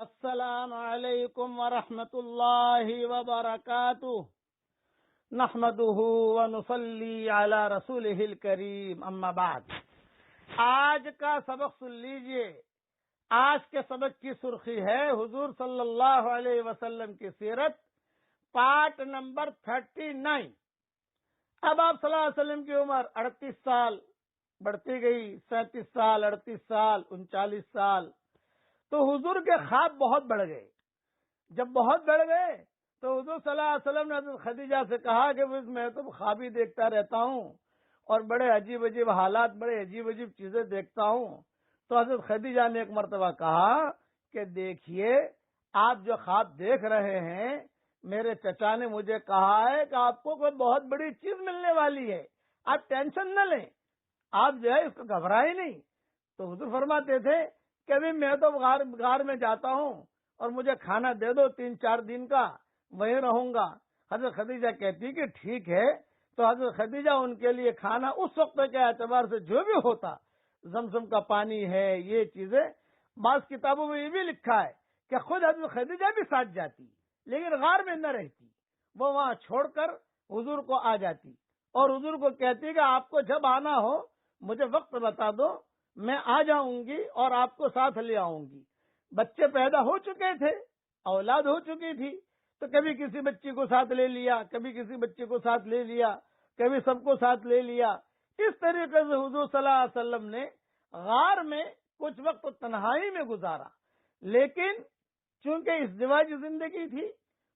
السلام علیکم ورحمۃ اللہ وبرکاتہ نحمده ونصلی علی رسولہ الکریم اما بعد۔ آج کا سبق سن لیجئے۔ آج کے سبق کی سرخی ہے حضور صلی اللہ علیہ وسلم کی سیرت، پارٹ نمبر 39۔ اب آپ صلی اللہ علیہ وسلم کی عمر 38 سال بڑھتی گئی، 37 سال، 38 سال، 39 سال۔ تو حضور کے خواب بہت بڑھ گئے۔ جب بہت بڑھ گئے تو حضور صلی اللہ علیہ وسلم نے حضرت خدیجہ سے کہا کہ میں تو خواب ہی دیکھتا رہتا ہوں اور بڑے عجیب عجیب حالات، بڑے عجیب عجیب چیزیں دیکھتا ہوں۔ تو حضرت خدیجہ نے ایک مرتبہ کہا کہ دیکھیے، آپ جو خواب دیکھ رہے ہیں، میرے چچا نے مجھے کہا ہے کہ آپ کو کوئی بہت بڑی چیز ملنے والی ہے، آپ ٹینشن نہ لیں، آپ جو ہے اس کو گھبرائیں نہیں۔ تو حضور فرماتے تھے کہ ابھی میں تو غار میں جاتا ہوں اور مجھے کھانا دے دو 3-4 دن کا، وہیں رہوں گا۔ حضرت خدیجہ کہتی کہ ٹھیک ہے۔ تو حضرت خدیجہ ان کے لیے کھانا اس وقت کے اعتبار سے جو بھی ہوتا، زمزم کا پانی ہے، یہ چیزیں، بعض کتابوں میں یہ بھی لکھا ہے کہ خود حضرت خدیجہ بھی ساتھ جاتی لیکن غار میں نہ رہتی، وہ وہاں چھوڑ کر حضور کو آ جاتی اور حضور کو کہتی کہ آپ کو جب آنا ہو مجھے وقت بتا دو، میں آ جاؤں گی اور آپ کو ساتھ لے آؤں گی۔ بچے پیدا ہو چکے تھے، اولاد ہو چکی تھی، تو کبھی کسی بچی کو ساتھ لے لیا، کبھی کسی بچے کو ساتھ لے لیا، کبھی سب کو ساتھ لے لیا۔ اس طریقے سے حضور صلی اللہ علیہ وسلم نے غار میں کچھ وقت تنہائی میں گزارا، لیکن چونکہ ازدواجی زندگی تھی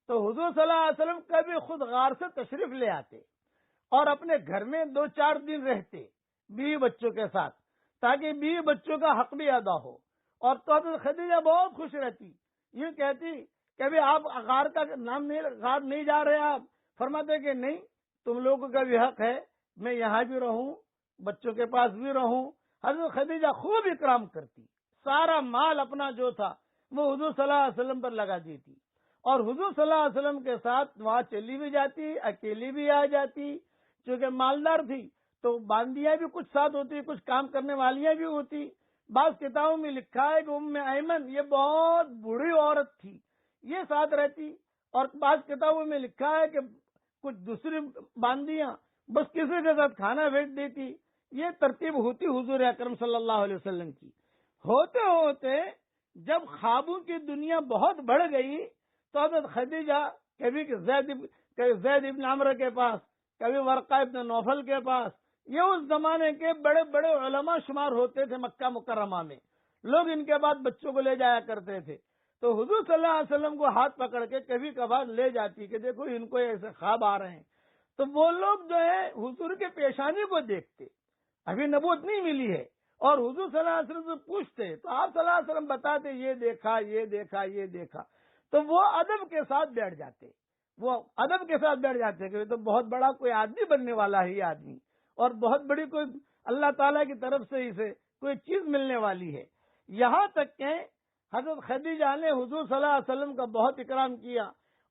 تو حضور صلی اللہ علیہ وسلم کبھی خود غار سے تشریف لے آتے اور اپنے گھر میں 2-4 دن رہتے بیوی بچوں کے ساتھ، تاکہ بیوی بچوں کا حق بھی ادا ہو۔ اور تو حضرت خدیجہ بہت خوش رہتی، یوں کہتی کہ ابھی آپ غار کا نام غار نہیں جا رہے، آپ فرماتے کہ نہیں، تم لوگوں کا بھی حق ہے، میں یہاں بھی رہوں، بچوں کے پاس بھی رہوں۔ حضرت خدیجہ خوب اکرام کرتی، سارا مال اپنا جو تھا وہ حضور صلی اللہ علیہ وسلم پر لگا دیتی اور حضور صلی اللہ علیہ وسلم کے ساتھ وہاں چلی بھی جاتی، اکیلی بھی آ جاتی، چونکہ مالدار تھی تو باندیاں بھی کچھ ساتھ ہوتی، کچھ کام کرنے والیاں بھی ہوتی۔ بعض کتابوں میں لکھا ہے کہ ام ایمن یہ بہت بوڑھی عورت تھی، یہ ساتھ رہتی، اور بعض کتابوں میں لکھا ہے کہ کچھ دوسری باندیاں بس کسی کے ساتھ کھانا بھیج دیتی۔ یہ ترتیب ہوتی حضور اکرم صلی اللہ علیہ وسلم کی۔ ہوتے ہوتے جب خوابوں کی دنیا بہت بڑھ گئی تو حضرت خدیجہ کبھی زید ابن عمرو کے پاس، کبھی ورقہ ابن نوفل کے پاس، یہ اس زمانے کے بڑے بڑے علماء شمار ہوتے تھے مکہ مکرمہ میں، لوگ ان کے بعد بچوں کو لے جایا کرتے تھے۔ تو حضور صلی اللہ علیہ وسلم کو ہاتھ پکڑ کے کبھی کبھار لے جاتی کہ دیکھو ان کو ایسے خواب آ رہے ہیں۔ تو وہ لوگ جو ہے حضور کے پیشانی کو دیکھتے، ابھی نبوت نہیں ملی ہے، اور حضور صلی اللہ علیہ وسلم سے پوچھتے تو آپ صلی اللہ علیہ وسلم بتاتے یہ دیکھا، یہ دیکھا، یہ دیکھا۔ تو وہ ادب کے ساتھ بیٹھ جاتے، کہ تو بہت بڑا کوئی آدمی بننے والا ہے یہ آدمی، اور بہت بڑی کوئی اللہ تعالیٰ کی طرف سے اسے کوئی چیز ملنے والی ہے۔ یہاں تک کہ حضرت خدیجہ نے حضور صلی اللہ علیہ وسلم کا بہت اکرام کیا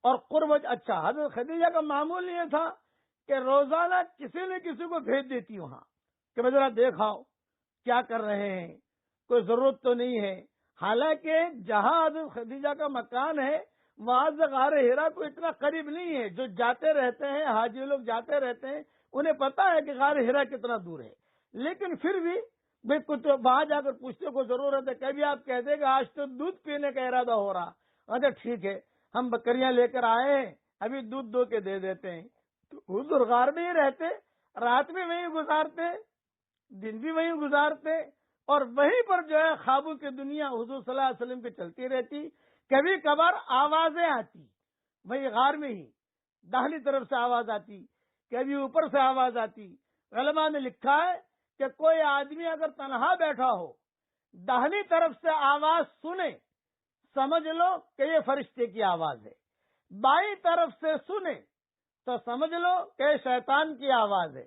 اور قربت۔ اچھا، حضرت خدیجہ کا معمول یہ تھا کہ روزانہ کسی نہ کسی کو بھیج دیتی وہاں کہ ذرا دیکھاؤ کیا کر رہے ہیں، کوئی ضرورت تو نہیں ہے۔ حالانکہ جہاں حضرت خدیجہ کا مکان ہے وہاں سے غار ہرا کو اتنا قریب نہیں ہے، جو جاتے رہتے ہیں حاجی لوگ جاتے رہتے ہیں انہیں پتا ہے کہ غار ہرا کتنا دور ہے، لیکن پھر بھی کچھ وہاں جا کر پوچھتے کو ضرورت ہے۔ کبھی آپ کہتے کہ آج تو دودھ پینے کا ارادہ ہو رہا، اچھا ٹھیک ہے، ہم بکریاں لے کر آئے ہیں، ابھی دودھ دو کے دے دیتے ہیں۔ تو حضور غار میں ہی رہتے، رات میں وہیں گزارتے، دن بھی وہیں گزارتے، اور وہیں پر جو ہے خوابوں کی دنیا حضور صلی اللہ علیہ وسلم کی چلتی رہتی۔ کبھی کبھار آوازیں آتی وہی غار میں ہی، داہلی طرف سے آواز آتی، کبھی اوپر سے آواز آتی۔ علماء نے لکھا ہے کہ کوئی آدمی اگر تنہا بیٹھا ہو، داہلی طرف سے آواز سنے، سمجھ لو کہ یہ فرشتے کی آواز ہے، بائیں طرف سے سنے تو سمجھ لو کہ شیطان کی آواز ہے،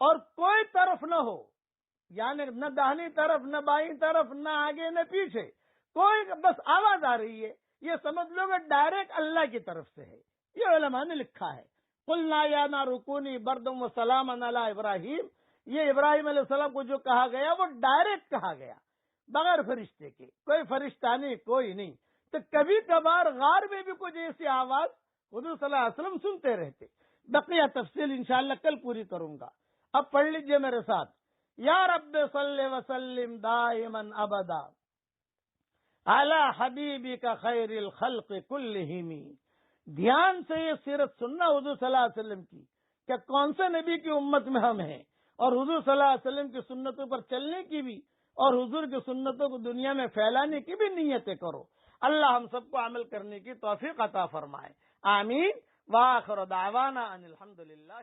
اور کوئی طرف نہ ہو، یعنی نہ داہنی طرف، نہ بائیں طرف، نہ آگے نہ پیچھے، کوئی بس آواز آ رہی ہے، یہ سمجھ لو کہ ڈائریکٹ اللہ کی طرف سے ہے۔ یہ علماء نے لکھا ہے۔ قلنا یا نار کونی بردم و سلام علی ابراہیم، یہ ابراہیم علیہ السلام کو جو کہا گیا وہ ڈائریکٹ کہا گیا، بغیر فرشتے کے، کوئی فرشتہ نہیں، کوئی نہیں، تو کبھی کبھار غار میں بھی کچھ ایسی آواز حضور صلی اللہ علیہ وسلم سنتے رہتے. بقیہ تفصیل انشاءاللہ کل پوری کروں گا. اب پڑھ لیجئے میرے ساتھ. یا رب صلی وسلم دائما ابدا علی حبیبک خیر الخلق کلہم. دھیان سے یہ سیرت سننا حضور صلی اللہ علیہ وسلم کی کہ کون سے نبی کی امت میں ہم ہیں, اور حضور صلی اللہ علیہ وسلم کی سنتوں پر چلنے کی بھی اور حضور کی سنتوں کو دنیا میں پھیلانے کی بھی نیتیں کرو. اللہ ہم سب کو عمل کرنے کی توفیق عطا فرمائے. آمین. وآخر دعوانا ان الحمدللہ.